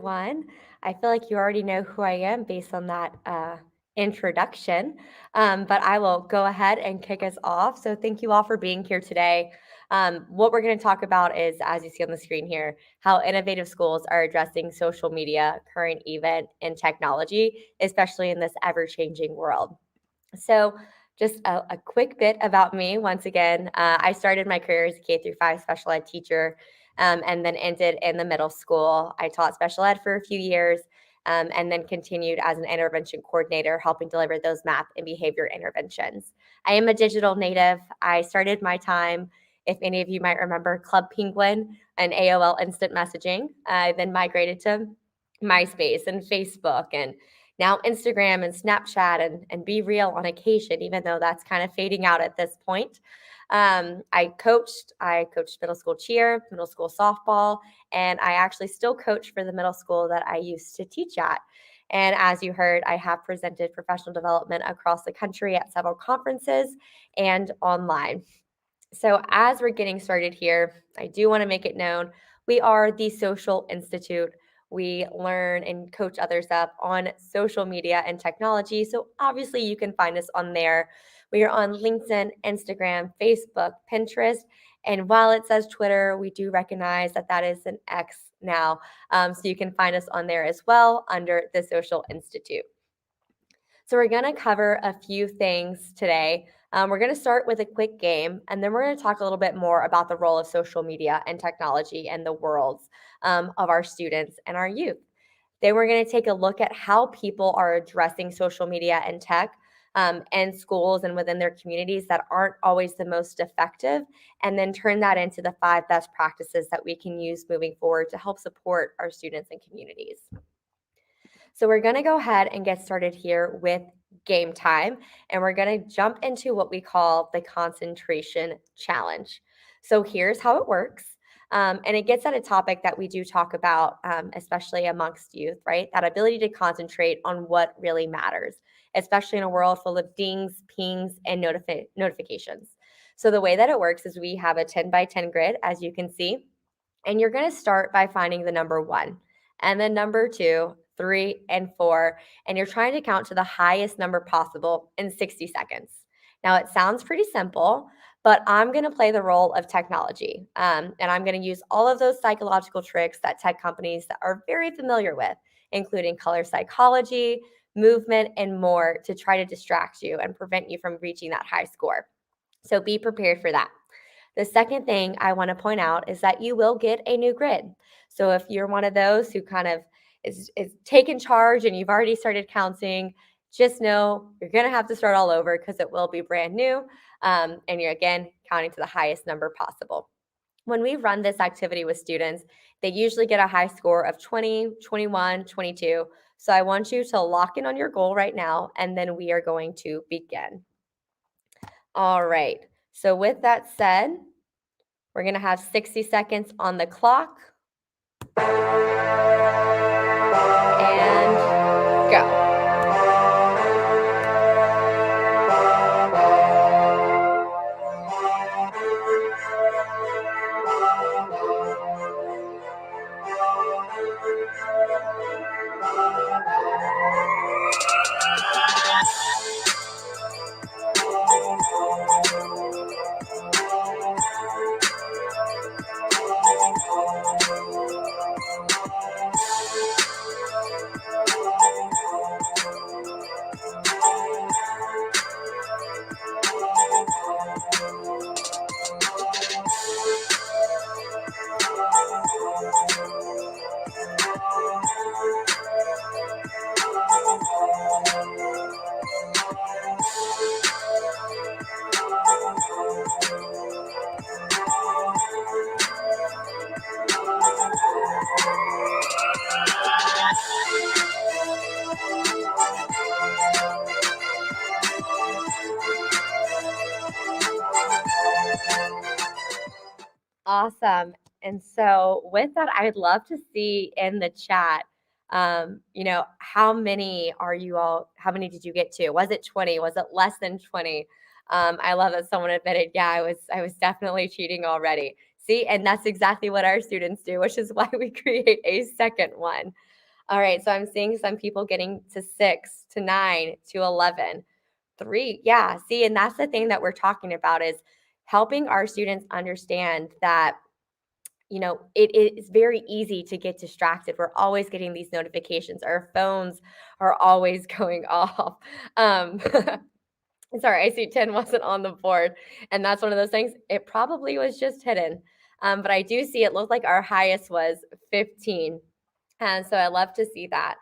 One. I feel like you already know who I am based on that introduction, but I will go ahead and kick us off. So, thank you all for being here today. What we're going to talk about is, as you see on the screen here, how innovative schools are addressing social media, current event, and technology, especially in this ever changing world. So, just a quick bit about me. Once again, I started my career as a K through 5 special ed teacher, and then ended in the middle school. I taught special ed for a few years, and then continued as an intervention coordinator, helping deliver those math and behavior interventions. I am a digital native. I started my time, if any of you might remember, Club Penguin and AOL Instant Messaging. I then migrated to MySpace and Facebook and now Instagram and Snapchat and Be Real on occasion, even though that's kind of fading out at this point. I coached middle school cheer, middle school softball, and I actually still coach for the middle school that I used to teach at. And as you heard, I have presented professional development across the country at several conferences and online. So, as we're getting started here, I do want to make it known we are the Social Institute. We learn and coach others up on social media and technology. So, obviously, you can find us on there. We are on LinkedIn, Instagram, Facebook, Pinterest. And while it says Twitter, we do recognize that that is an X now. So, you can find us on there as well under the Social Institute. So, we're going to cover a few things today. We're going to start with a quick game, and then we're going to talk a little bit more about the role of social media and technology and the worlds of our students and our youth. Then we're going to take a look at how people are addressing social media and tech in schools and within their communities that aren't always the most effective, and then turn that into the 5 best practices that we can use moving forward to help support our students and communities. So we're going to go ahead and get started here with game time, and we're going to jump into what we call the concentration challenge. So here's how it works. And it gets at a topic that we do talk about, especially amongst youth, right? That ability to concentrate on what really matters, especially in a world full of dings, pings, and notifications. So the way that it works is we have a 10 by 10 grid, as you can see, and you're going to start by finding the number one, and then number two, three, and four. And you're trying to count to the highest number possible in 60 seconds. Now, it sounds pretty simple, but I'm going to play the role of technology. And I'm going to use all of those psychological tricks that tech companies are very familiar with, including color psychology, movement, and more to try to distract you and prevent you from reaching that high score. So be prepared for that. The second thing I want to point out is that you will get a new grid. So if you're one of those who kind of is taking charge and you've already started counting, just know you're going to have to start all over because it will be brand new. And you're again counting to the highest number possible. When we run this activity with students, they usually get a high score of 20, 21, 22. So I want you to lock in on your goal right now, and then we are going to begin. All right. So with that said, we're going to have 60 seconds on the clock. And go. Awesome. And so with that, I'd love to see in the chat, how many are you all, how many did you get to? Was it 20? Was it less than 20? I love that someone admitted, yeah, I was definitely cheating already. See, and that's exactly what our students do, which is why we create a second one. All right, so I'm seeing some people getting to 6, to 9, to 11. 3, yeah, see, and that's the thing that we're talking about is helping our students understand that, it is very easy to get distracted. We're always getting these notifications. Our phones are always going off. Um, sorry, I see 10 wasn't on the board, and that's one of those things. It probably was just hidden. But I do see it looked like our highest was 15. And so I love to see that.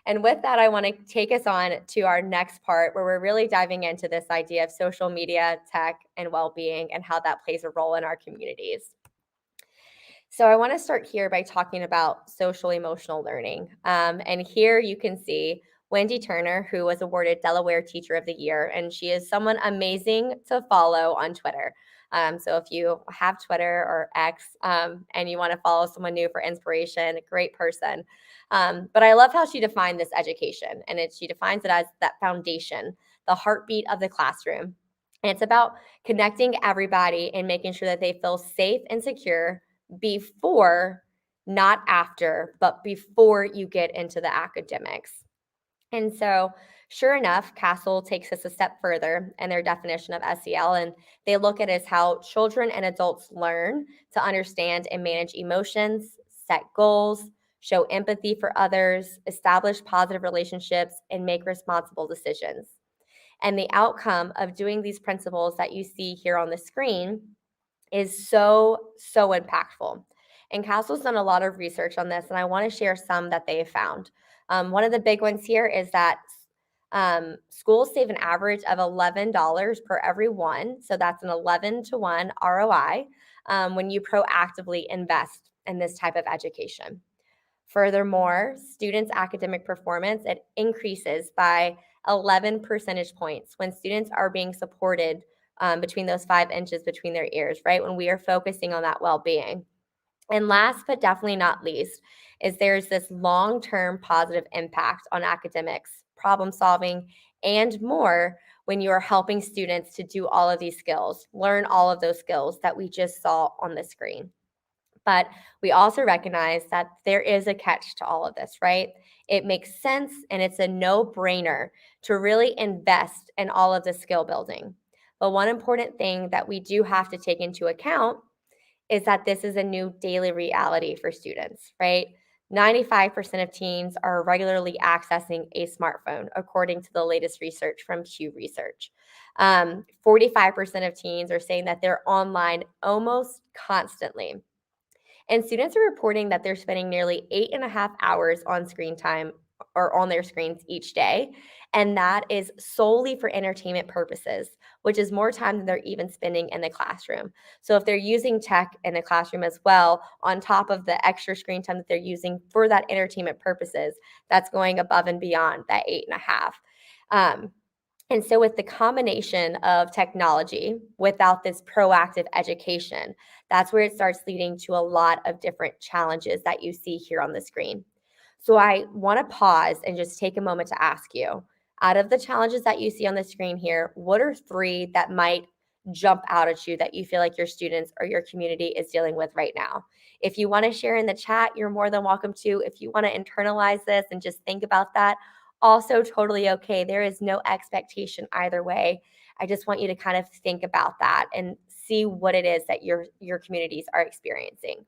And with that, I want to take us on to our next part where we're really diving into this idea of social media, tech, and well being and how that plays a role in our communities. So I want to start here by talking about social emotional learning. And here you can see Wendy Turner, who was awarded Delaware Teacher of the Year, and she is someone amazing to follow on Twitter. So if you have Twitter or X and you want to follow someone new for inspiration, great person. But I love how she defined this education, and she defines it as that foundation, the heartbeat of the classroom. And it's about connecting everybody and making sure that they feel safe and secure before, not after, but before you get into the academics. And so, sure enough, Castle takes us a step further in their definition of SEL, and they look at it as how children and adults learn to understand and manage emotions, set goals, show empathy for others, establish positive relationships, and make responsible decisions. And the outcome of doing these principles that you see here on the screen is so, so impactful. And Castle's done a lot of research on this, and I want to share some that they have found. One of the big ones here is that schools save an average of $11 per every one. So that's an 11-to-1 ROI when you proactively invest in this type of education. Furthermore, students' academic performance, it increases by 11 percentage points when students are being supported between those 5 inches between their ears, right? When we are focusing on that well-being. And last but definitely not least, is there's this long-term positive impact on academics, problem solving, and more when you are helping students to do all of these skills, learn all of those skills that we just saw on the screen. But we also recognize that there is a catch to all of this, right? It makes sense and it's a no brainer to really invest in all of the skill building. But one important thing that we do have to take into account is that this is a new daily reality for students, right? 95% of teens are regularly accessing a smartphone, according to the latest research from Q Research. 45% of teens are saying that they're online almost constantly. And students are reporting that they're spending nearly 8.5 hours on screen time or on their screens each day. And that is solely for entertainment purposes, which is more time than they're even spending in the classroom. So if they're using tech in the classroom as well, on top of the extra screen time that they're using for that entertainment purposes, that's going above and beyond that 8.5. And so, with the combination of technology without this proactive education, that's where it starts leading to a lot of different challenges that you see here on the screen. So, I want to pause and just take a moment to ask you, out of the challenges that you see on the screen here, what are 3 that might jump out at you that you feel like your students or your community is dealing with right now? If you want to share in the chat, you're more than welcome to. If you want to internalize this and just think about that, also totally okay. There is no expectation either way. I just want you to kind of think about that and see what it is that your communities are experiencing.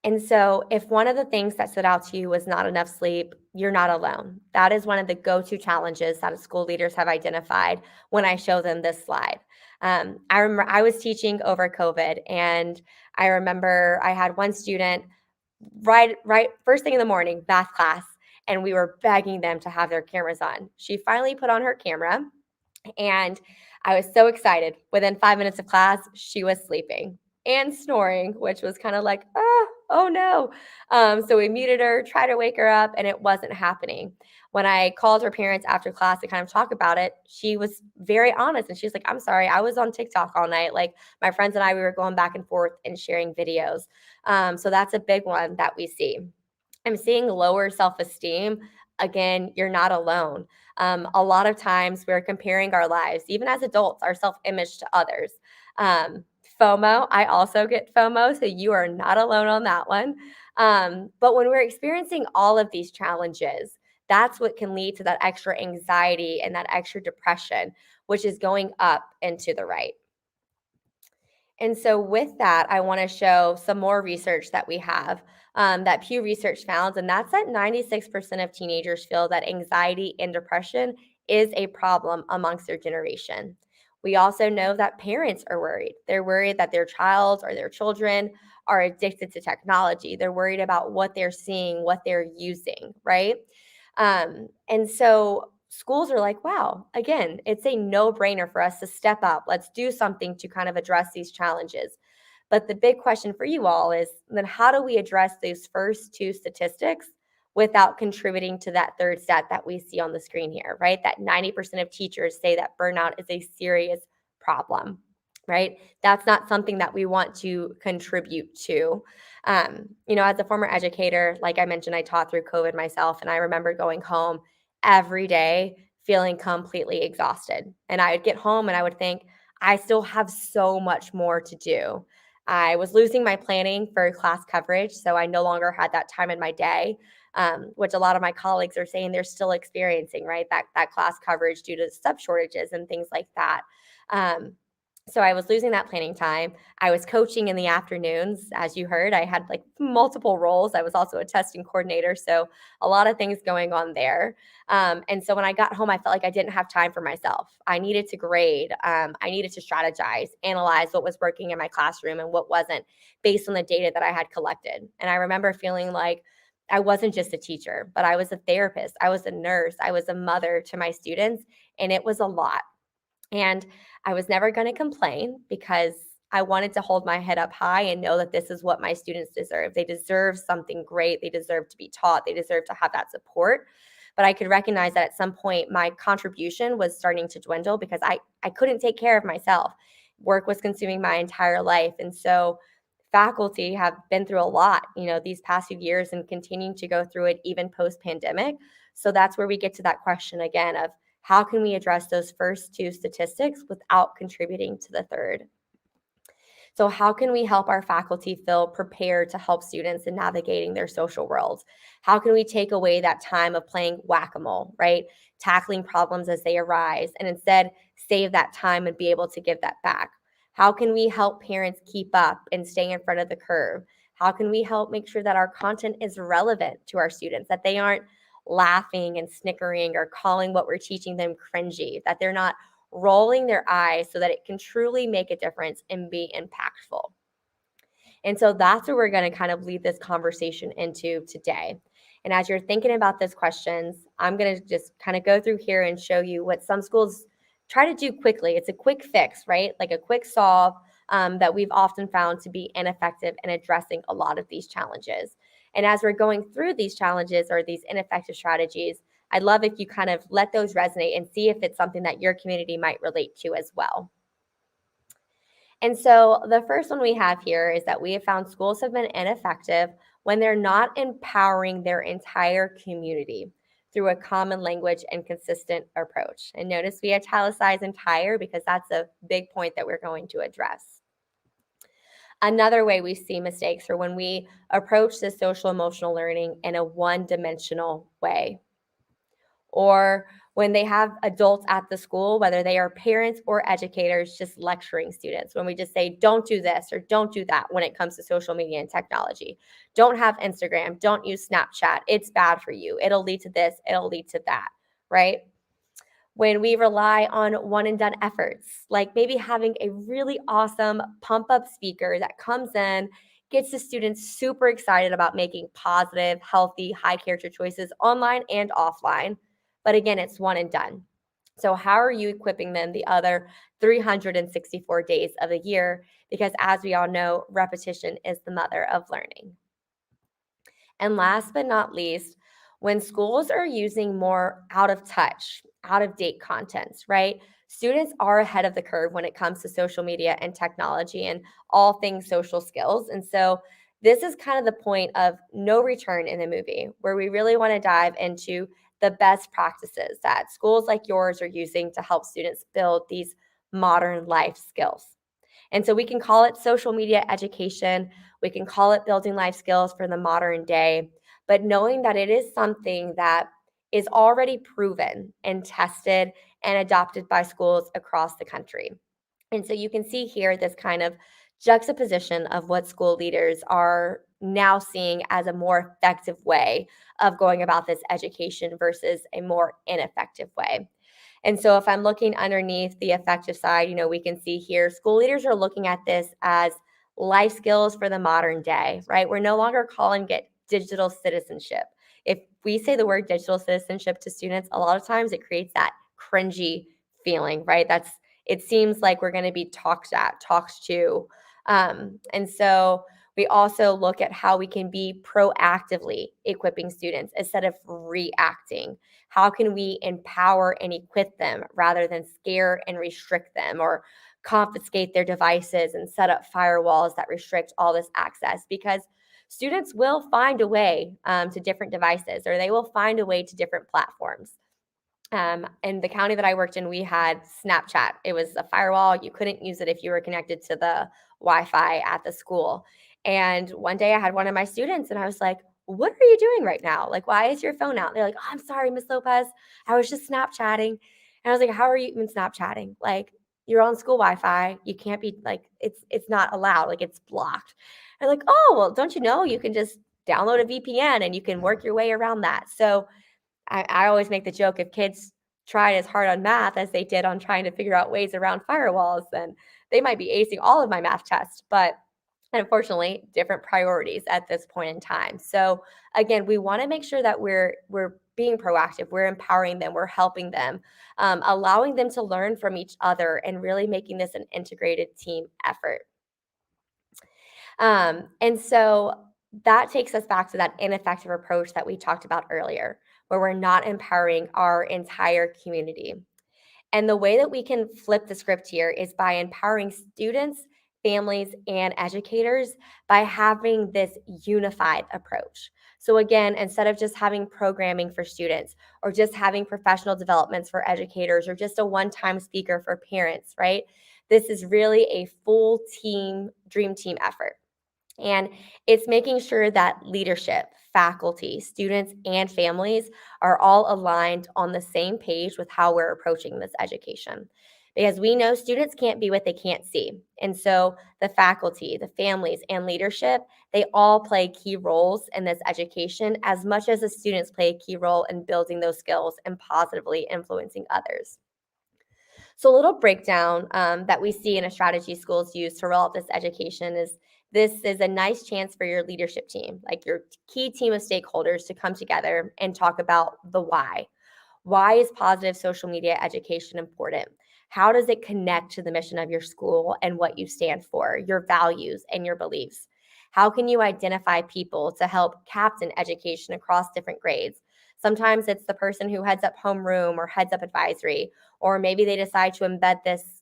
And so, if one of the things that stood out to you was not enough sleep, you're not alone. That is one of the go to challenges that school leaders have identified when I show them this slide. I remember I was teaching over COVID, and I remember I had one student right first thing in the morning, math class, and we were begging them to have their cameras on. She finally put on her camera, and I was so excited. Within 5 minutes of class, she was sleeping and snoring, which was kind of like, oh no. So we muted her, tried to wake her up, and it wasn't happening. When I called her parents after class to kind of talk about it, she was very honest. And she's like, I'm sorry, I was on TikTok all night. Like my friends and I, we were going back and forth and sharing videos. So that's a big one that we see. I'm seeing lower self-esteem. Again, you're not alone. A lot of times we're comparing our lives, even as adults, our self-image to others. FOMO. I also get FOMO, so you are not alone on that one. But when we're experiencing all of these challenges, that's what can lead to that extra anxiety and that extra depression, which is going up and to the right. And so, with that, I want to show some more research that we have that Pew Research found, and that's that 96% of teenagers feel that anxiety and depression is a problem amongst their generation. We also know that parents are worried. They're worried that their child or their children are addicted to technology. They're worried about what they're seeing, what they're using, right? And so schools are like, wow, again, it's a no brainer for us to step up. Let's do something to kind of address these challenges. But the big question for you all is then how do we address those first two statistics without contributing to that third stat that we see on the screen here, right? That 90% of teachers say that burnout is a serious problem, right? That's not something that we want to contribute to. As a former educator, like I mentioned, I taught through COVID myself, and I remember going home every day feeling completely exhausted. And I would get home and I would think, I still have so much more to do. I was losing my planning for class coverage, so I no longer had that time in my day, which a lot of my colleagues are saying they're still experiencing, right? That class coverage due to sub shortages and things like that. Um, so I was losing that planning time. I was coaching in the afternoons. As you heard, I had like multiple roles. I was also a testing coordinator. So a lot of things going on there. And so when I got home, I felt like I didn't have time for myself. I needed to grade. I needed to strategize, analyze what was working in my classroom and what wasn't based on the data that I had collected. And I remember feeling like I wasn't just a teacher, but I was a therapist. I was a nurse. I was a mother to my students. And it was a lot. And I was never going to complain because I wanted to hold my head up high and know that this is what my students deserve. They deserve something great. They deserve to be taught. They deserve to have that support. But I could recognize that at some point my contribution was starting to dwindle because I couldn't take care of myself. Work was consuming my entire life. And so faculty have been through a lot, these past few years and continuing to go through it even post pandemic. So that's where we get to that question again of how can we address those first two statistics without contributing to the third? So, how can we help our faculty feel prepared to help students in navigating their social worlds? How can we take away that time of playing whack a mole, right? Tackling problems as they arise and instead save that time and be able to give that back? How can we help parents keep up and stay in front of the curve? How can we help make sure that our content is relevant to our students, that they aren't laughing and snickering or calling what we're teaching them cringy, that they're not rolling their eyes so that it can truly make a difference and be impactful. And so that's what we're going to kind of lead this conversation into today. And as you're thinking about those questions, I'm going to just kind of go through here and show you what some schools try to do quickly. It's a quick fix, right? Like a quick solve that we've often found to be ineffective in addressing a lot of these challenges. And as we're going through these challenges or these ineffective strategies, I'd love if you kind of let those resonate and see if it's something that your community might relate to as well. And so the first one we have here is that we have found schools have been ineffective when they're not empowering their entire community through a common language and consistent approach. And notice we italicize entire because that's a big point that we're going to address. Another way we see mistakes are when we approach the social emotional learning in a one-dimensional way, or when they have adults at the school, whether they are parents or educators, just lecturing students. When we just say, don't do this or don't do that when it comes to social media and technology. Don't have Instagram. Don't use Snapchat. It's bad for you. It'll lead to this. It'll lead to that, right? When we rely on one and done efforts, like maybe having a really awesome pump up speaker that comes in, gets the students super excited about making positive, healthy, high character choices online and offline. But again, it's one and done. So, how are you equipping them the other 364 days of the year? Because as we all know, repetition is the mother of learning. And last but not least, when schools are using more out of touch, out of date contents, right? Students are ahead of the curve when it comes to social media and technology and all things social skills. And so this is kind of the point of no return in the movie, where we really want to dive into the best practices that schools like yours are using to help students build these modern life skills. And so we can call it social media education, we can call it building life skills for the modern day, but knowing that it is something that is already proven and tested and adopted by schools across the country. And so you can see here this kind of juxtaposition of what school leaders are now seeing as a more effective way of going about this education versus a more ineffective way. And so if I'm looking underneath the effective side, we can see here school leaders are looking at this as life skills for the modern day, right? We're no longer calling it digital citizenship. If we say the word digital citizenship to students, a lot of times it creates that cringy feeling, right? It seems like we're going to be talked to. And so we also look at how we can be proactively equipping students instead of reacting. How can we empower and equip them rather than scare and restrict them or confiscate their devices and set up firewalls that restrict all this access? Because students will find a way to different devices, or they will find a way to different platforms. In the county that I worked in, we had Snapchat. It was a firewall. You couldn't use it if you were connected to the Wi-Fi at the school. And one day I had one of my students and I was like, "What are you doing right now? Like, why is your phone out?" They're like, "Oh, I'm sorry, Miss Lopez. I was just Snapchatting." And I was like, "How are you even Snapchatting? Like, you're on school Wi-Fi. You can't be like, it's not allowed. Like, it's blocked." And like, "Oh, well, don't you know you can just download a VPN and you can work your way around that?" So I always make the joke, if kids tried as hard on math as they did on trying to figure out ways around firewalls, then they might be acing all of my math tests. But unfortunately, different priorities at this point in time. So again, we want to make sure that we're being proactive, we're empowering them, we're helping them, allowing them to learn from each other, and really making this an integrated team effort. And so that takes us back to that ineffective approach that we talked about earlier, where we're not empowering our entire community. And the way that we can flip the script here is by empowering students, families, and educators by having this unified approach. So, again, instead of just having programming for students or just having professional developments for educators or just a one time speaker for parents, right? This is really a full team, dream team effort. And it's making sure that leadership, faculty, students, and families are all aligned on the same page with how we're approaching this education. Because we know students can't be what they can't see. And so the faculty, the families, and leadership, they all play key roles in this education as much as the students play a key role in building those skills and positively influencing others. So, a little breakdown that we see in a strategy schools use to roll out this education is this is a nice chance for your leadership team, like your key team of stakeholders, to come together and talk about the why. Why is positive social media education important? How does it connect to the mission of your school and what you stand for, your values, and your beliefs? How can you identify people to help captain education across different grades? Sometimes it's the person who heads up homeroom or heads up advisory, or maybe they decide to embed this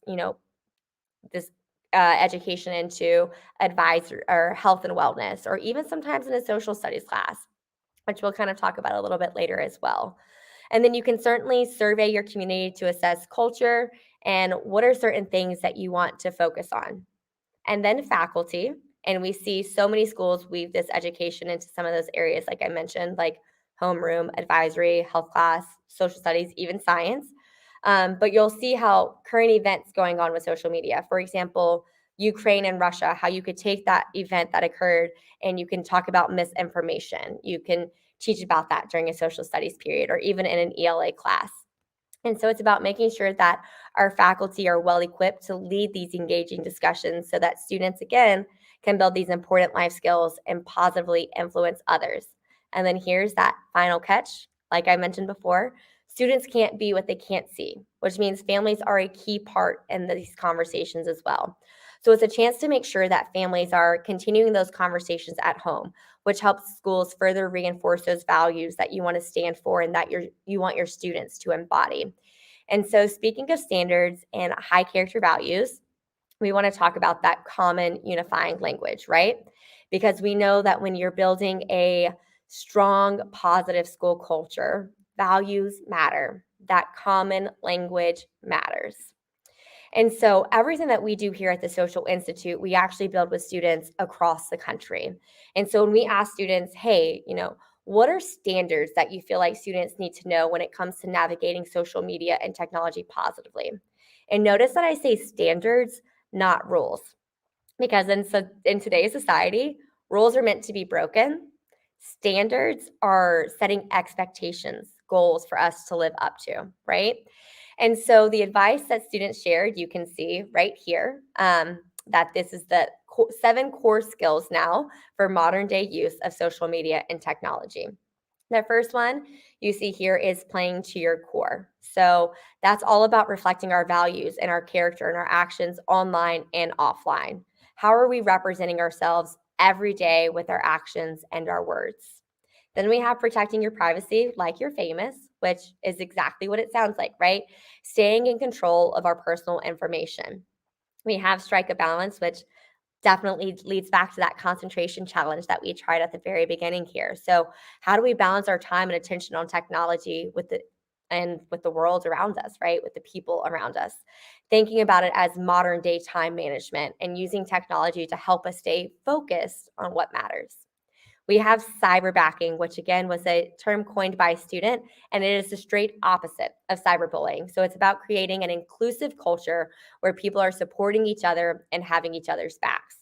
education into advisor or health and wellness, or even sometimes in a social studies class, which we'll kind of talk about a little bit later as well. And then you can certainly survey your community to assess culture and what are certain things that you want to focus on. And then faculty. And we see so many schools weave this education into some of those areas, like I mentioned, like homeroom, advisory, health class, social studies, even science. But you'll see how current events going on with social media, for example, Ukraine and Russia, how you could take that event that occurred and you can talk about misinformation. You can teach about that during a social studies period or even in an ELA class. And so it's about making sure that our faculty are well equipped to lead these engaging discussions so that students, again, can build these important life skills and positively influence others. And then here's that final catch. Like I mentioned before, students can't be what they can't see, which means families are a key part in these conversations as well. So it's a chance to make sure that families are continuing those conversations at home, which helps schools further reinforce those values that you want to stand for and that you want your students to embody. And so, speaking of standards and high character values, we want to talk about that common unifying language, right? Because we know that when you're building a strong, positive school culture, values matter. That common language matters. And so everything that we do here at the Social Institute, we actually build with students across the country. And so when we ask students, hey, what are standards that you feel like students need to know when it comes to navigating social media and technology positively? And notice that I say standards, not rules, because in today's society, rules are meant to be broken. Standards are setting expectations, goals for us to live up to, right? And so the advice that students shared, you can see right here, that this is the 7 core skills now for modern day use of social media and technology. The first one you see here is playing to your core. So that's all about reflecting our values and our character and our actions online and offline. How are we representing ourselves every day with our actions and our words? Then we have protecting your privacy like you're famous, which is exactly what it sounds like, right? Staying in control of our personal information. We have strike a balance, which definitely leads back to that concentration challenge that we tried at the very beginning here. So, how do we balance our time and attention on technology with the world around us, right? With the people around us. Thinking about it as modern day time management and using technology to help us stay focused on what matters. We have cyberbacking, which again was a term coined by a student, and it is the straight opposite of cyberbullying. So it's about creating an inclusive culture where people are supporting each other and having each other's backs.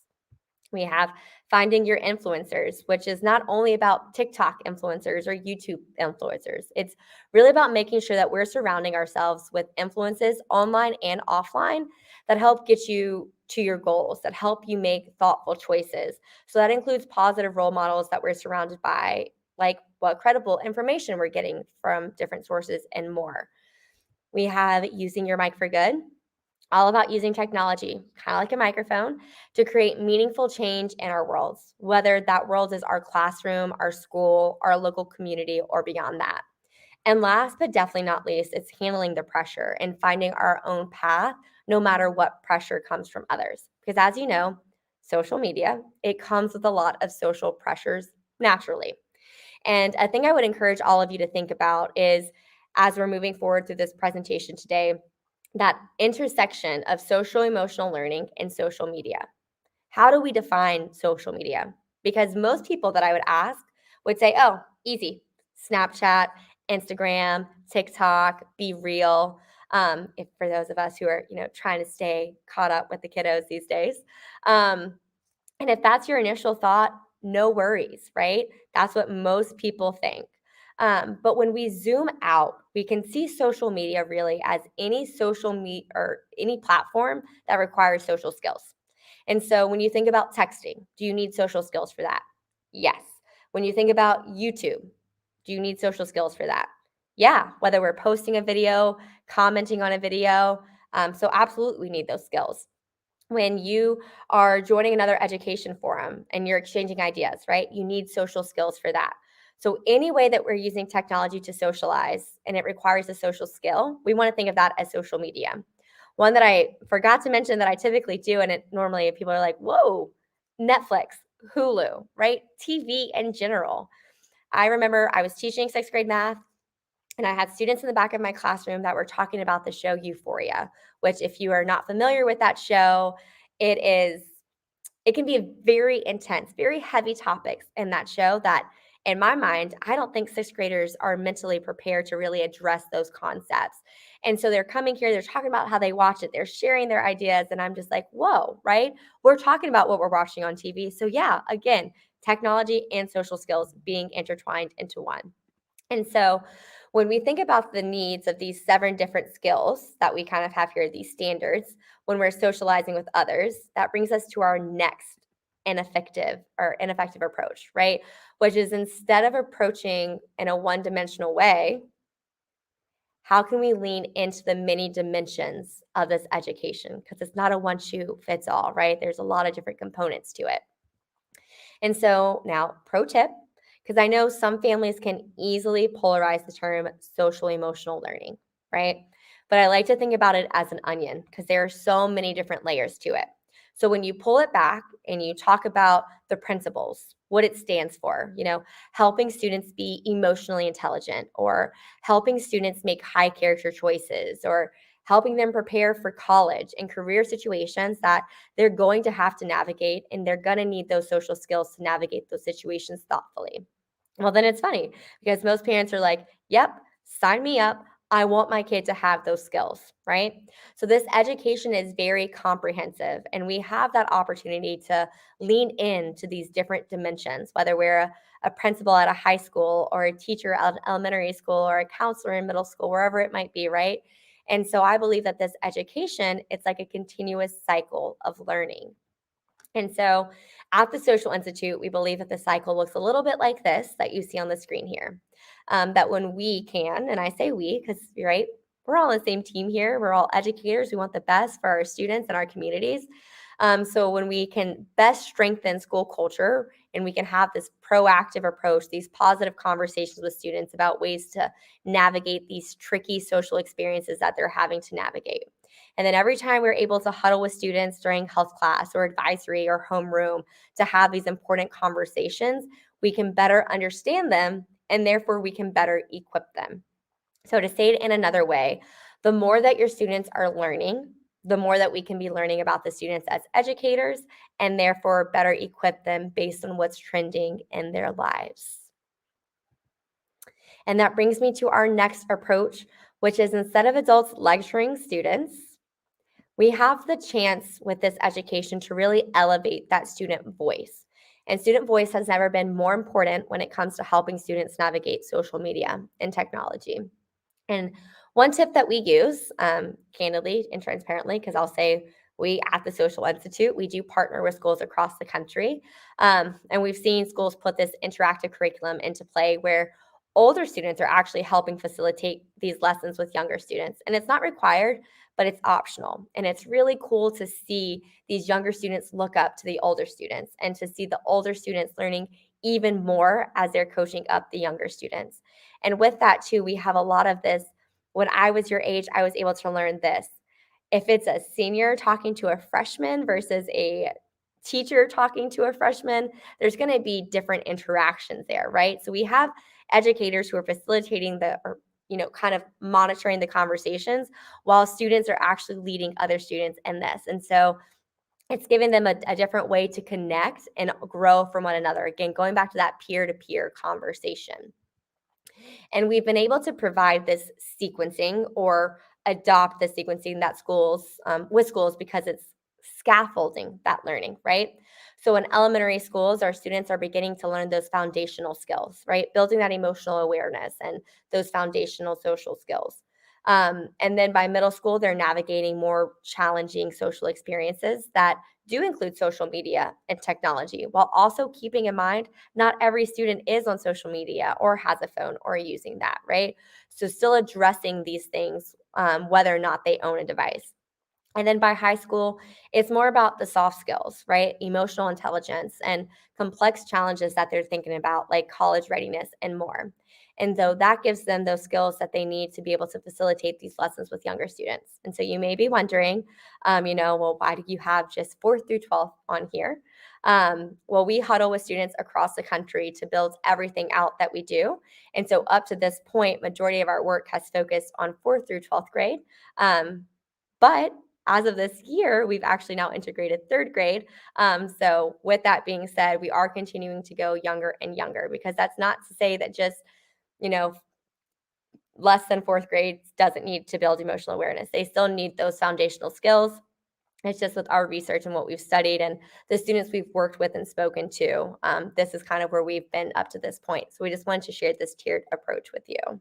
We have finding your influencers, which is not only about TikTok influencers or YouTube influencers. It's really about making sure that we're surrounding ourselves with influences online and offline that help get you to your goals, that help you make thoughtful choices. So that includes positive role models that we're surrounded by, like what credible information we're getting from different sources and more. We have using your mic for good, all about using technology, kind of like a microphone, to create meaningful change in our worlds, whether that world is our classroom, our school, our local community, or beyond that. And last but definitely not least, it's handling the pressure and finding our own path, no matter what pressure comes from others. Because as you know, social media, it comes with a lot of social pressures naturally. And a thing I would encourage all of you to think about is as we're moving forward through this presentation today, that intersection of social emotional learning and social media. How do we define social media? Because most people that I would ask would say, oh, easy, Snapchat, Instagram, TikTok, Be Real. If for those of us who are, trying to stay caught up with the kiddos these days. Um, and if that's your initial thought, no worries, right? That's what most people think. But when we zoom out, we can see social media really as any social media or any platform that requires social skills. And so when you think about texting, do you need social skills for that? Yes. When you think about YouTube, do you need social skills for that? Yeah, whether we're posting a video, commenting on a video. So absolutely we need those skills. When you are joining another education forum and you're exchanging ideas, right? You need social skills for that. So, any way that we're using technology to socialize and it requires a social skill, we want to think of that as social media. One that I forgot to mention that I typically do, and it normally people are like, whoa, Netflix, Hulu, right? TV in general. I remember I was teaching 6th grade math and I had students in the back of my classroom that were talking about the show Euphoria, which, if you are not familiar with that show, it is it can be a very intense, very heavy topics in that show that in my mind, I don't think 6th graders are mentally prepared to really address those concepts. And so they're coming here, they're talking about how they watch it, they're sharing their ideas, and I'm just like, whoa, right? We're talking about what we're watching on TV. So yeah, again, technology and social skills being intertwined into one. And so when we think about the needs of these 7 different skills that we kind of have here, these standards, when we're socializing with others, that brings us to our next ineffective approach, right? Which is instead of approaching in a one-dimensional way, how can we lean into the many dimensions of this education? Because it's not a one shoe fits all, right? There's a lot of different components to it. And so now, pro tip, because I know some families can easily polarize the term social emotional learning, right? But I like to think about it as an onion because there are so many different layers to it. So when you pull it back and you talk about the principles, what it stands for, helping students be emotionally intelligent or helping students make high character choices or helping them prepare for college and career situations that they're going to have to navigate, and they're going to need those social skills to navigate those situations thoughtfully. Well, then it's funny because most parents are like, yep, sign me up. I want my kid to have those skills, right? So, this education is very comprehensive, and we have that opportunity to lean into these different dimensions, whether we're a principal at a high school or a teacher at an elementary school or a counselor in middle school, wherever it might be, right? And so, I believe that this education, it's like a continuous cycle of learning. And so at the Social Institute, we believe that the cycle looks a little bit like this that you see on the screen here. That when we can, and I say we because you're right, we're all on the same team here. We're all educators. We want the best for our students and our communities. So when we can best strengthen school culture and we can have this proactive approach, these positive conversations with students about ways to navigate these tricky social experiences that they're having to navigate. And then every time we're able to huddle with students during health class or advisory or homeroom to have these important conversations, we can better understand them and therefore we can better equip them. So, to say it in another way, the more that your students are learning, the more that we can be learning about the students as educators and therefore better equip them based on what's trending in their lives. And that brings me to our next approach, which is instead of adults lecturing students, we have the chance with this education to really elevate that student voice. And student voice has never been more important when it comes to helping students navigate social media and technology. And one tip that we use, candidly and transparently, because I'll say we at the Social Institute, we do partner with schools across the country. And we've seen schools put this interactive curriculum into play where older students are actually helping facilitate these lessons with younger students. And it's not required, but it's optional. And it's really cool to see these younger students look up to the older students and to see the older students learning even more as they're coaching up the younger students. And with that, too, we have a lot of this. When I was your age, I was able to learn this. If it's a senior talking to a freshman versus a teacher talking to a freshman, there's going to be different interactions there, right? So we have educators who are facilitating or kind of monitoring the conversations while students are actually leading other students in this. And so it's giving them a different way to connect and grow from one another. Again, going back to that peer to peer conversation. And we've been able to provide this sequencing or adopt the sequencing that schools with schools because it's scaffolding that learning, right? So in elementary schools, our students are beginning to learn those foundational skills, right? Building that emotional awareness and those foundational social skills. And then by middle school, they're navigating more challenging social experiences that do include social media and technology, while also keeping in mind not every student is on social media or has a phone or using that, right? So, still addressing these things, whether or not they own a device. And then by high school, it's more about the soft skills, right? Emotional intelligence and complex challenges that they're thinking about, like college readiness and more. And so that gives them those skills that they need to be able to facilitate these lessons with younger students. And so you may be wondering, well, why do you have just fourth through 12th on here? Well, we huddle with students across the country to build everything out that we do. And so up to this point, majority of our work has focused on fourth through 12th grade. But as of this year, we've actually now integrated third grade. So, with that being said, we are continuing to go younger and younger because that's not to say that just, you know, less than fourth grade doesn't need to build emotional awareness. They still need those foundational skills. It's just with our research and what we've studied and the students we've worked with and spoken to, this is kind of where we've been up to this point. So, we just wanted to share this tiered approach with you.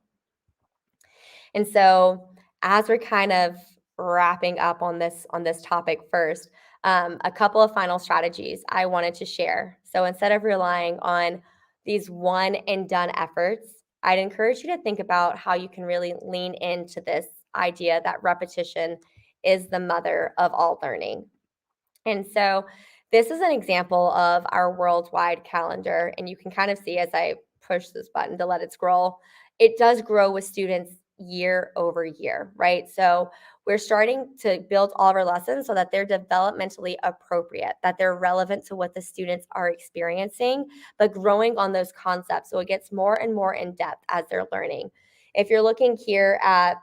And so as we're kind of wrapping up on this topic first, a couple of final strategies I wanted to share. So instead of relying on these one and done efforts, I'd encourage you to think about how you can really lean into this idea that repetition is the mother of all learning. And so this is an example of our worldwide calendar. And you can kind of see as I push this button to let it scroll, it does grow with students year over year, right? So we're starting to build all of our lessons so that they're developmentally appropriate, that they're relevant to what the students are experiencing, but growing on those concepts. So it gets more and more in depth as they're learning. If you're looking here at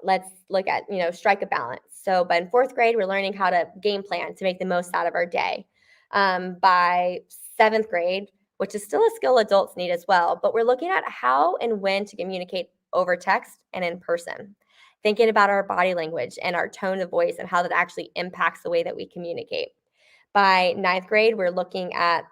let's look at, strike a balance. So, but in fourth grade, we're learning how to game plan to make the most out of our day. By seventh grade, which is still a skill adults need as well, but we're looking at how and when to communicate over text and in person, thinking about our body language and our tone of voice and how that actually impacts the way that we communicate. By ninth grade, we're looking at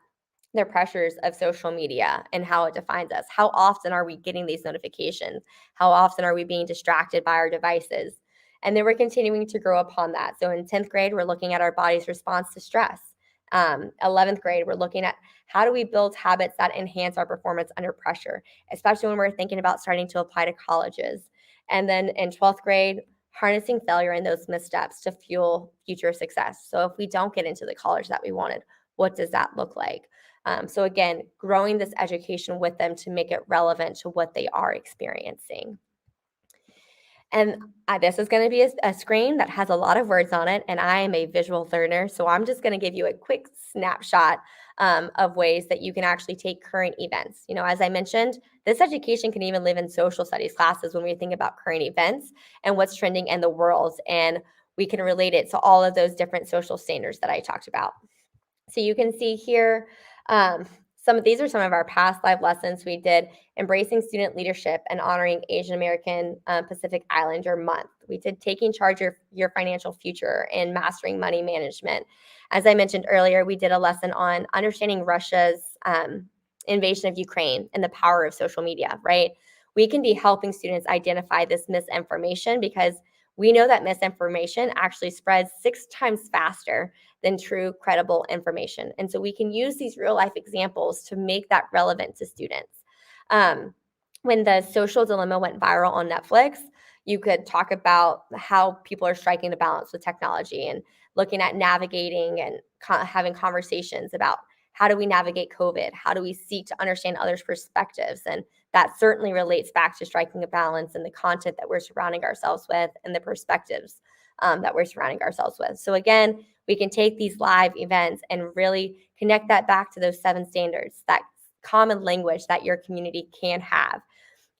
the pressures of social media and how it defines us. How often are we getting these notifications? How often are we being distracted by our devices? And then we're continuing to grow upon that. So in 10th grade, we're looking at our body's response to stress. 11th grade, we're looking at how do we build habits that enhance our performance under pressure, especially when we're thinking about starting to apply to colleges. And then in 12th grade, harnessing failure and those missteps to fuel future success. So if we don't get into the college that we wanted, what does that look like? So again, growing this education with them to make it relevant to what they are experiencing. And this is going to be a screen that has a lot of words on it, and I am a visual learner, so I'm just going to give you a quick snapshot of ways that you can actually take current events. As I mentioned, this education can even live in social studies classes when we think about current events and what's trending in the world, and we can relate it to all of those different social standards that I talked about. So you can see here, these are some of our past live lessons we did: embracing student leadership and honoring Asian American Pacific Islander Month. We did taking charge of your financial future and mastering money management. As I mentioned earlier, we did a lesson on understanding Russia's invasion of Ukraine and the power of social media, right? We can be helping students identify this misinformation because we know that misinformation actually spreads 6 times faster than true, credible information. And so we can use these real life examples to make that relevant to students. When the social dilemma went viral on Netflix, you could talk about how people are striking a balance with technology and looking at navigating and having conversations about how do we navigate COVID? How do we seek to understand others' perspectives? And that certainly relates back to striking a balance in the content that we're surrounding ourselves with and the perspectives that we're surrounding ourselves with. So again, we can take these live events and really connect that back to those 7 standards, that common language that your community can have.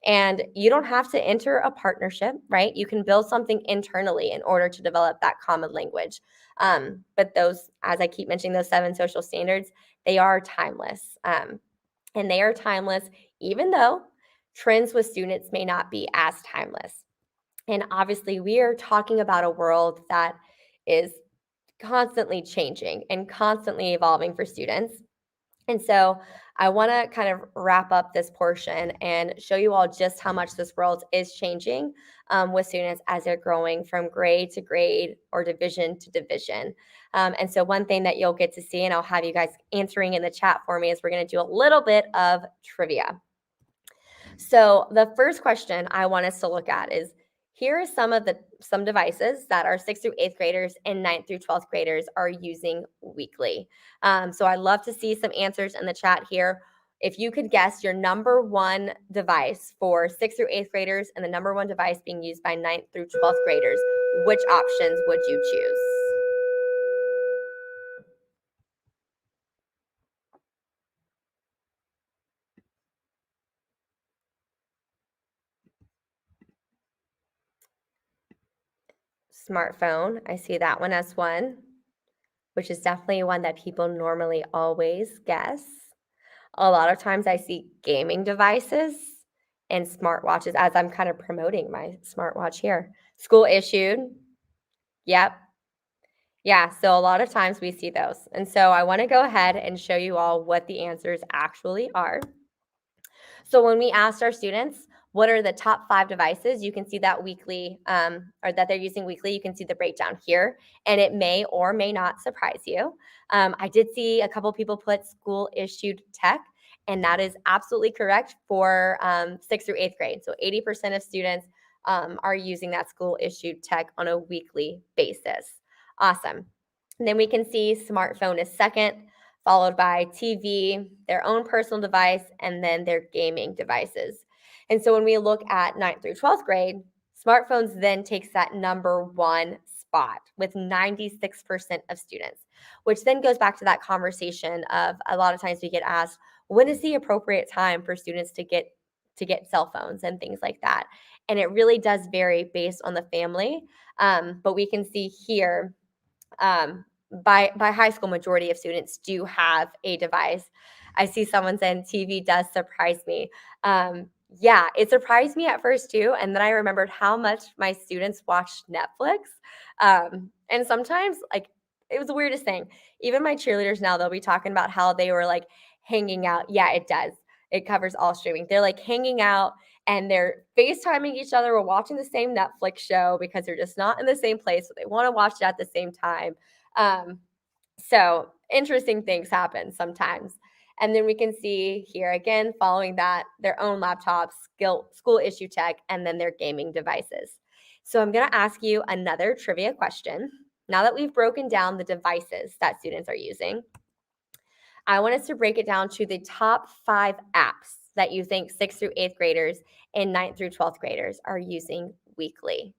And you don't have to enter a partnership, right? You can build something internally in order to develop that common language. But those, as I keep mentioning, those 7 social standards, they are timeless. And they are timeless, even though trends with students may not be as timeless. And obviously, we are talking about a world that is constantly changing and constantly evolving for students. And so I want to kind of wrap up this portion and show you all just how much this world is changing with students as they're growing from grade to grade or division to division. And so one thing that you'll get to see, and I'll have you guys answering in the chat for me, is we're going to do a little bit of trivia. So the first question I want us to look at is, here are some devices that our 6th through 8th graders and 9th through 12th graders are using weekly. So I'd love to see some answers in the chat here. If you could guess your number one device for 6th through 8th graders and the number one device being used by 9th through 12th graders, which options would you choose? Smartphone, I see that one as one, which is definitely one that people normally always guess. A lot of times I see gaming devices and smartwatches, as I'm kind of promoting my smartwatch here. School issued. Yep. Yeah. So a lot of times we see those. And so I want to go ahead and show you all what the answers actually are. So when we asked our students, what are the top 5 devices, you can see that weekly, or that they're using weekly. You can see the breakdown here, and it may or may not surprise you. I did see a couple people put school issued tech, and that is absolutely correct for 6th through 8th grade. So 80% of students are using that school issued tech on a weekly basis. Awesome. And then we can see smartphone is second, followed by TV, their own personal device, and then their gaming devices. And so when we look at 9th through 12th grade, smartphones then takes that number 1 spot with 96% of students, which then goes back to that conversation of a lot of times we get asked, when is the appropriate time for students to get to get cell phones and things like that. And it really does vary based on the family. But we can see here, by high school, majority of students do have a device. I see someone saying TV does surprise me. Yeah, it surprised me at first too, and then I remembered how much my students watch Netflix. And sometimes, like, it was the weirdest thing. Even my cheerleaders now, they'll be talking about how they were like hanging out. Yeah, it does. It covers all streaming. They're like hanging out and they're FaceTiming each other. We're watching the same Netflix show because they're just not in the same place, so they want to watch it at the same time. Um, so interesting things happen sometimes. And then we can see here again, following that, their own laptops, school issue tech, and then their gaming devices. So I'm going to ask you another trivia question. Now that we've broken down the devices that students are using, I want us to break it down to the top 5 apps that you think 6th through 8th graders and 9th through 12th graders are using weekly.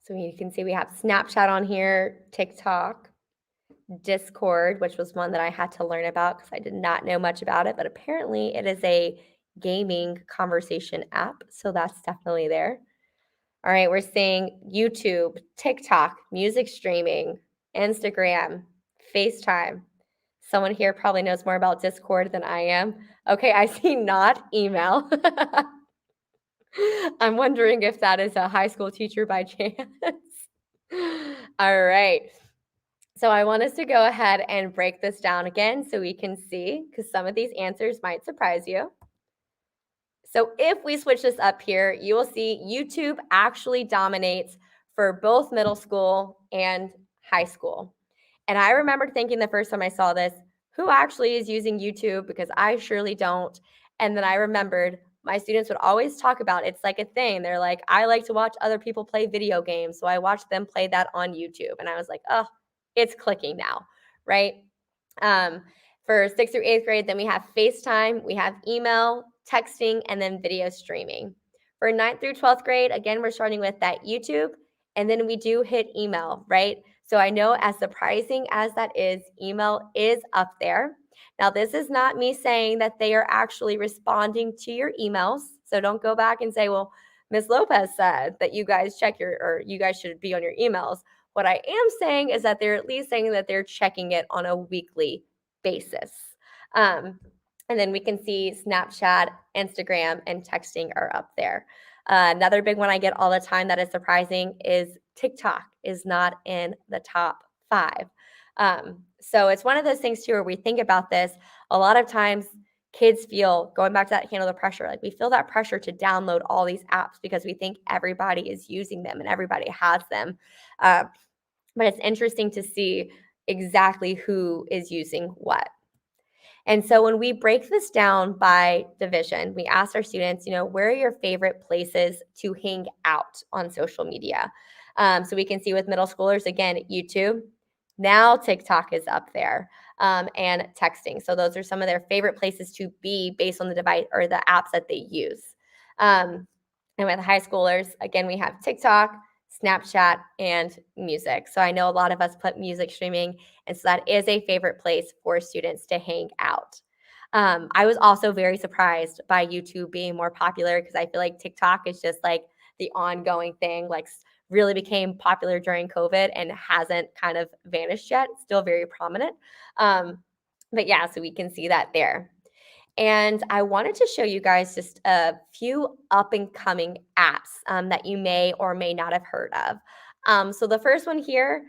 So you can see we have Snapchat on here, TikTok, Discord, which was one that I had to learn about because I did not know much about it, but apparently it is a gaming conversation app. So that's definitely there. All right, we're seeing YouTube, TikTok, music streaming, Instagram, FaceTime. Someone here probably knows more about Discord than I am. Okay, I see not email. I'm wondering if that is a high school teacher by chance. All right. So I want us to go ahead and break this down again so we can see, because some of these answers might surprise you. So if we switch this up here, you will see YouTube actually dominates for both middle school and high school. And I remember thinking the first time I saw this, who actually is using YouTube? Because I surely don't. And then I remembered my students would always talk about it's like a thing. They're like, I like to watch other people play video games. So I watch them play that on YouTube. And I was like, oh, it's clicking now, right? Um, for 6th through 8th grade, then we have FaceTime, we have email, texting, and then video streaming. For 9th through 12th grade, again, we're starting with that YouTube, and then we do hit email, right? So I know, as surprising as that is, email is up there. Now, this is not me saying that they are actually responding to your emails. So don't go back and say, well, Ms. Lopez said that you guys check or you guys should be on your emails. What I am saying is that they're at least saying that they're checking it on a weekly basis. Um, and then we can see Snapchat, Instagram, and texting are up there. Another big one I get all the time that is surprising is TikTok is not in the top 5. So it's one of those things too where we think about this. A lot of times kids feel, going back to that handle the pressure, like we feel that pressure to download all these apps because we think everybody is using them and everybody has them. But it's interesting to see exactly who is using what. And so when we break this down by division, we ask our students, where are your favorite places to hang out on social media? So we can see with middle schoolers, again, YouTube. Now TikTok is up there, and texting. So those are some of their favorite places to be based on the device or the apps that they use. And with high schoolers, again, we have TikTok, Snapchat, and music. So I know a lot of us put music streaming, and so that is a favorite place for students to hang out. I was also very surprised by YouTube being more popular because I feel like TikTok is just like the ongoing thing, like really became popular during COVID and hasn't kind of vanished yet. Still very prominent. But yeah, so we can see that there. And I wanted to show you guys just a few up and coming apps that you may or may not have heard of. So the first one here,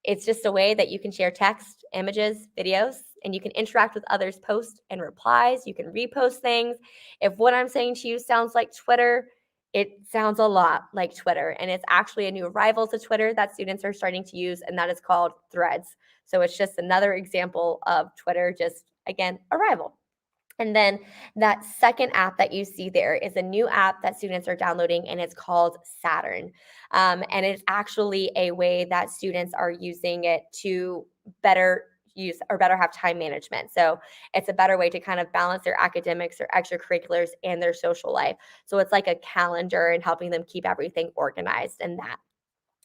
it's just a way that you can share text, images, videos, and you can interact with others' posts and replies. You can repost things. If what I'm saying to you sounds like Twitter, it sounds a lot like Twitter. And it's actually a new rival to Twitter that students are starting to use, and that is called Threads. So it's just another example of Twitter, just again, a rival. And then that second app that you see there is a new app that students are downloading, and it's called Saturn. And it's actually a way that students are using it to better use or better have time management. So it's a better way to kind of balance their academics, their extracurriculars, and their social life. So it's like a calendar and helping them keep everything organized and that.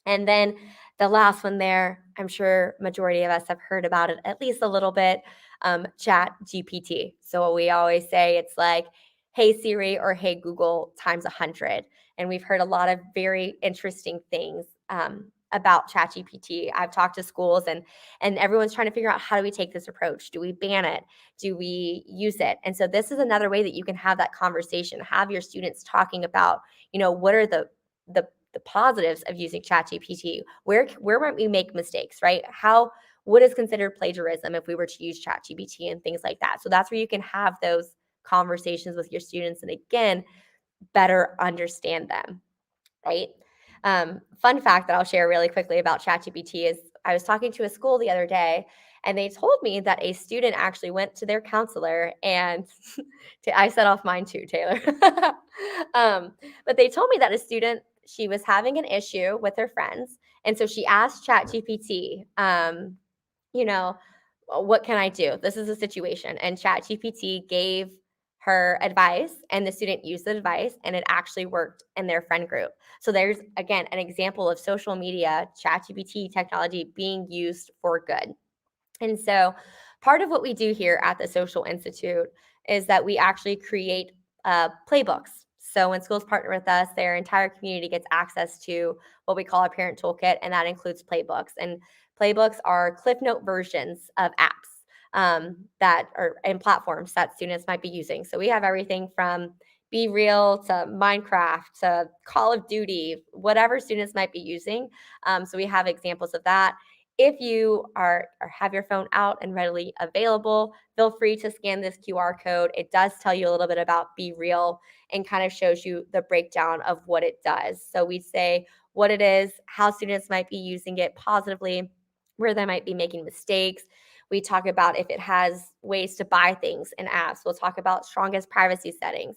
And then the last one there, I'm sure majority of us have heard about it at least a little bit, Chat GPT. So we always say it's like, hey Siri or hey Google times 100. And we've heard a lot of very interesting things about Chat GPT. I've talked to schools and everyone's trying to figure out, how do we take this approach? Do we ban it? Do we use it? And so this is another way that you can have that conversation, have your students talking about, what are the positives of using ChatGPT. Where might we make mistakes, right? What is considered plagiarism if we were to use ChatGPT and things like that. So that's where you can have those conversations with your students and again, better understand them, right? Fun fact that I'll share really quickly about ChatGPT is I was talking to a school the other day and they told me that a student actually went to their counselor and I set off mine too, Taylor. But they told me that a student, she was having an issue with her friends. And so she asked ChatGPT, you know, what can I do? This is a situation. And ChatGPT gave her advice and the student used the advice and it actually worked in their friend group. So there's again an example of social media, ChatGPT technology being used for good. And so part of what we do here at the Social Institute is that we actually create playbooks. So when schools partner with us, their entire community gets access to what we call our parent toolkit, and that includes playbooks. And playbooks are Cliff Note versions of apps that are and platforms that students might be using. So we have everything from Be Real to Minecraft to Call of Duty, whatever students might be using. So we have examples of that. If you are or have your phone out and readily available, feel free to scan this QR code. It does tell you a little bit about Be Real and kind of shows you the breakdown of what it does. So we say what it is, how students might be using it positively, where they might be making mistakes. We talk about if it has ways to buy things in apps. We'll talk about strongest privacy settings,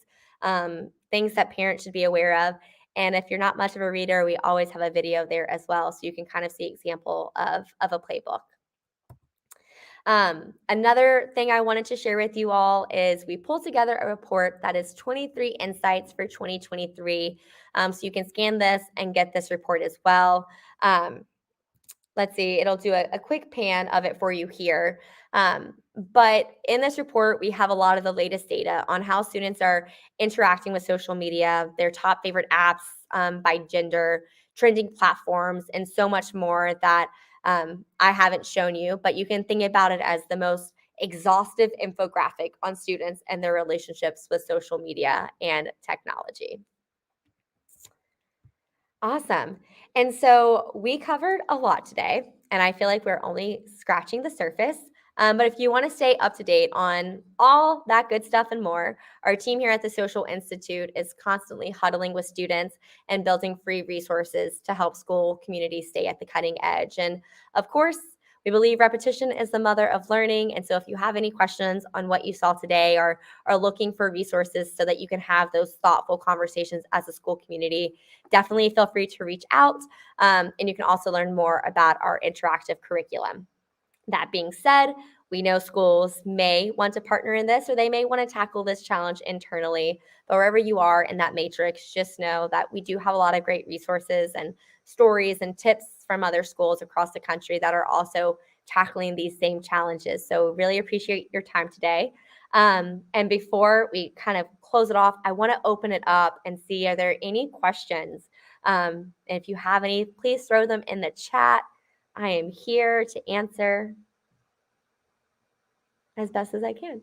things that parents should be aware of. And if you're not much of a reader, we always have a video there as well. So you can kind of see example of a playbook. Another thing I wanted to share with you all is we pulled together a report that is 23 insights for 2023. So you can scan this and get this report as well. Let's see, it'll do a quick pan of it for you here. But in this report, we have a lot of the latest data on how students are interacting with social media, their top favorite apps by gender, trending platforms, and so much more that I haven't shown you, but you can think about it as the most exhaustive infographic on students and their relationships with social media and technology. Awesome. And so we covered a lot today, and I feel like we're only scratching the surface. But if you want to stay up to date on all that good stuff and more, our team here at the Social Institute is constantly huddling with students and building free resources to help school communities stay at the cutting edge. And of course, we believe repetition is the mother of learning. And so if you have any questions on what you saw today or are looking for resources so that you can have those thoughtful conversations as a school community, definitely feel free to reach out. And you can also learn more about our interactive curriculum. That being said, we know schools may want to partner in this or they may want to tackle this challenge internally. But wherever you are in that matrix, just know that we do have a lot of great resources and stories and tips from other schools across the country that are also tackling these same challenges. So really appreciate your time today. And before we kind of close it off, I want to open it up and see, are there any questions? If you have any, please throw them in the chat. I am here to answer as best as I can.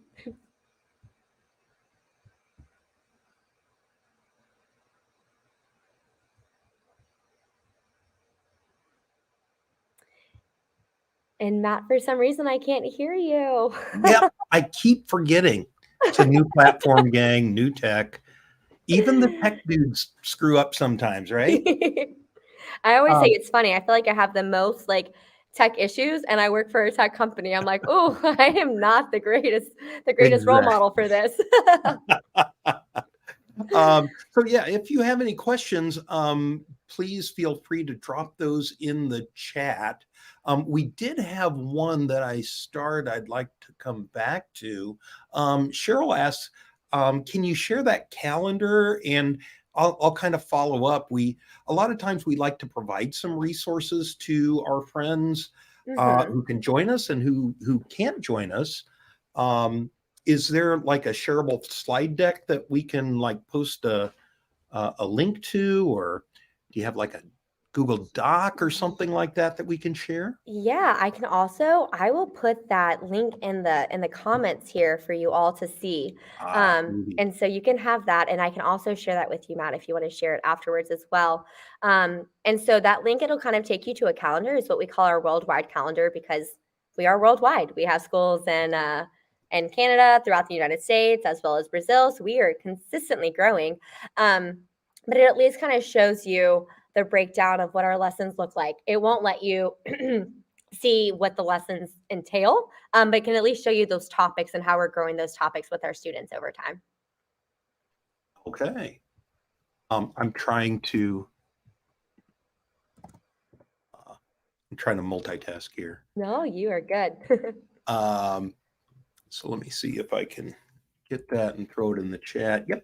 And Matt, for some reason, I can't hear you. Yeah, I keep forgetting. It's a new platform, gang, new tech. Even the tech dudes screw up sometimes, right? I always say it's funny. I feel like I have the most tech issues and I work for a tech company. I'm like, oh, I am not the greatest role model for this. So yeah, if you have any questions, please feel free to drop those in the chat. We did have one that I'd like to come back to. Cheryl asks, can you share that calendar? And I'll kind of follow up. A lot of times we like to provide some resources to our friends Mhm. who can join us and who can't join us. Is there like a shareable slide deck that we can like post a link to, or do you have like a Google Doc or something like that we can share? Yeah, I will put that link in the comments here for you all to see. Movie. And so you can have that, and I can also share that with you, Matt, if you want to share it afterwards as well. And so that link, it'll kind of take you to a calendar, is what we call our worldwide calendar, because we are worldwide. We have schools in Canada, throughout the United States, as well as Brazil. So we are consistently growing. But it at least kind of shows you the breakdown of what our lessons look like. It won't let you see what the lessons entail, but can at least show you those topics and how we're growing those topics with our students over time. Okay. I'm trying to multitask here. No, you are good. Um, so let me see if I can get that and throw it in the chat. Yep.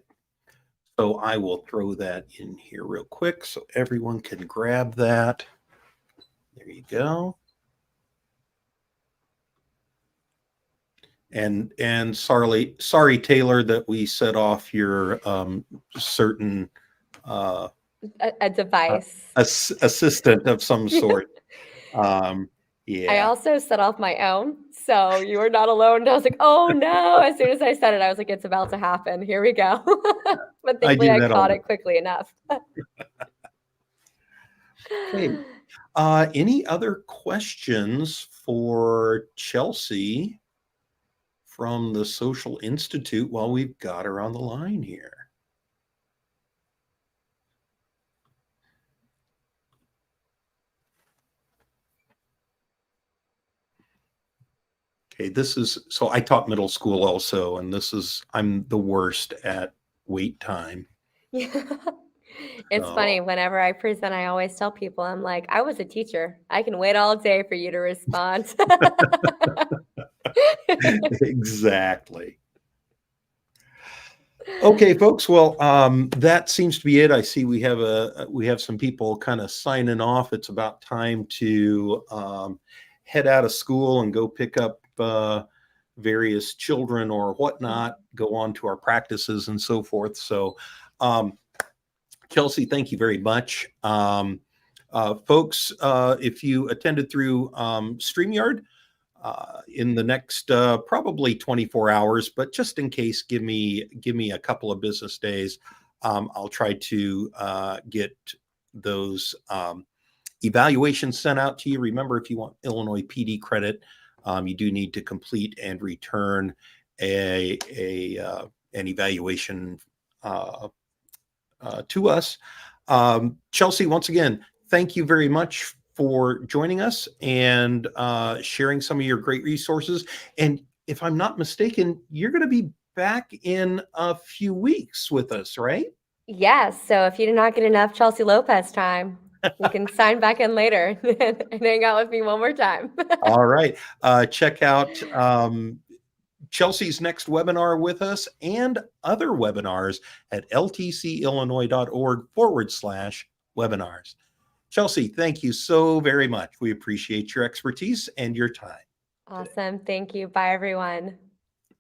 So I will throw that in here real quick so everyone can grab that. There you go. And sorry, Taylor, that we set off your certain A device. assistant of some sort. Um, I yeah, also set off my own, so you are not alone. And I was like, oh no. As soon as I said it, I was like, it's about to happen. Here we go. But I thankfully, do I that all caught the it quickly enough. Okay. Any other questions for Chelsea from the Social Institute while we've got her on the line here? Okay, so I taught middle school also, and I'm the worst at wait time. Yeah. It's So funny, whenever I present, I always tell people, I'm like, I was a teacher. I can wait all day for you to respond. exactly. Okay, folks. Well, that seems to be it. I see we have some people kind of signing off. It's about time to head out of school and go pick up various children or whatnot, go on to our practices and so forth. So, Kelsey, thank you very much. Folks, if you attended through StreamYard, in the next probably 24 hours, but just in case, give me a couple of business days. I'll try to get those evaluations sent out to you. Remember, if you want Illinois PD credit, you do need to complete and return an evaluation to us. Chelsea, once again, thank you very much for joining us and sharing some of your great resources. And if I'm not mistaken, you're going to be back in a few weeks with us, right? Yes. So if you did not get enough Chelsea Lopez time, you can sign back in later and hang out with me one more time. All right. Check out Chelsea's next webinar with us and other webinars at ltcillinois.org/webinars. Chelsea, thank you so very much. We appreciate your expertise and your time today. Awesome. Thank you. Bye, everyone.